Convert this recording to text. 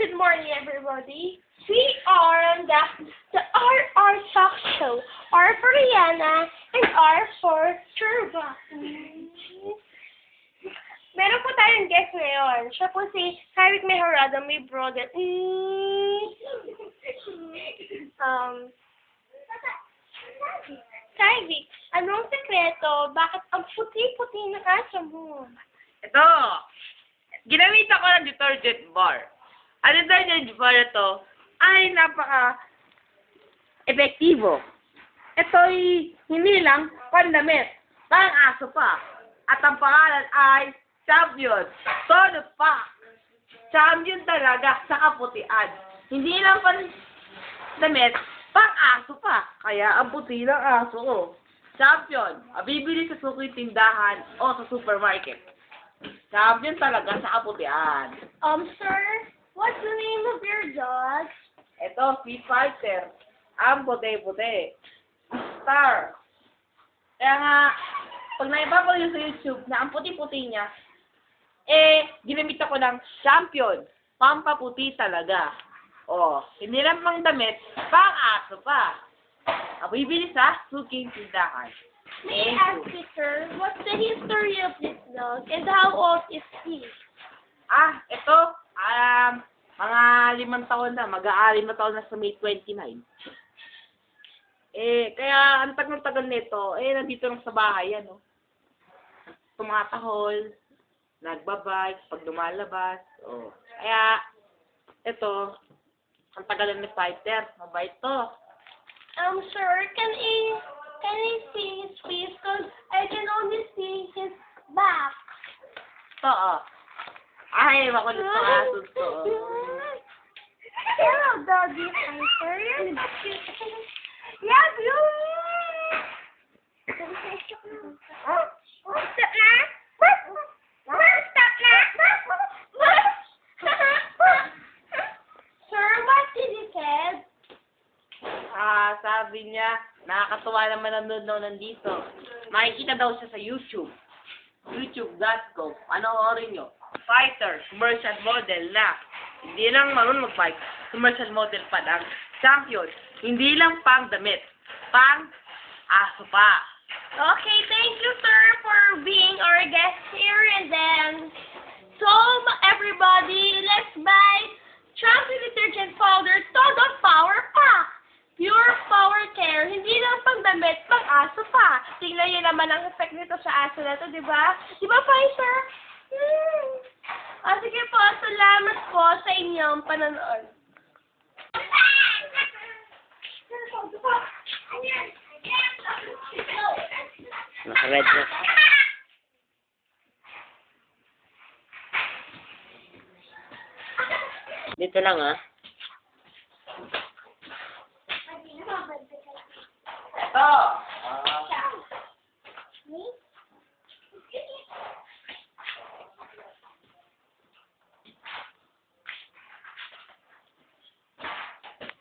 good morning, everybody. We are on the RR Talk Show. R for Rihanna and R for Turba. Meron po tayong guest ngayon. Siya po si Tyrick Mejorado, my brother. Tyrick, anong sekreto? Bakit ang puti-puti ng aso mo? Ito, ginamit ako ng detergent bar. Ang detergent bar na to ay napaka-epektibo. Ito'y hindi lang pandamit, pang-aso pa. At ang pangalan ay Champion. Todo pa. Champion talaga sa kaputian. Hindi lang pandamit, pang-aso pa. Kaya ang puti ng aso ko. Champion. Bibili sa suki tindahan o sa supermarket. Champion talaga sa kaputian. Sir, what's the name of your dog? Ito, Speed Fighter. Ang puti-puti. Star. Kaya nga, pag naipapalo nyo sa YouTube na ang puti-puti niya, ginamit ako ng Champion. Pampaputi talaga. Hindi lang pang damit, pang-aso pa. Bibili sa suking tindahan. May I ask you, sir, what's the history of this dog and how old is he? Ito, mga 5 taon na, mag-6 na taon na sa May 29. Kaya ang tagal-tagal nito, nandito lang sa bahay, ano. Tumatahol, nagbabike, pag lumalabas, Kaya, ito, ang tagal ni Fighter, mabait to. Sir, can I see his face? Cause I can only see his back. Ito, Ay, makulit ng aso to. Hello, doggy fighter. You're so cute. Yeah, Stop na? Stop na? Sir, what did you say? Sabi niya, nakakatuwa naman ang nanonood nandito. Makikita daw siya sa YouTube. YouTube.com. Panoorin nyo. Fighter, commercial model na. Hindi lang marunong mag-fight. Commercial model pa lang. Champion. Hindi lang pang damit. Pang aso pa. Okay, thank you, sir, for being our guest here. And then, so everybody, let's buy Champion Detergent Powder Todo Power Pack. Pure Power Care. Hindi lang pang damit, pang aso pa. Tingnan niyo naman ang effect nito sa aso na to, di ba? Di ba, Fighter? Sige po, salamat po sa inyong panonood. Naka-red na. Dito lang, Ito.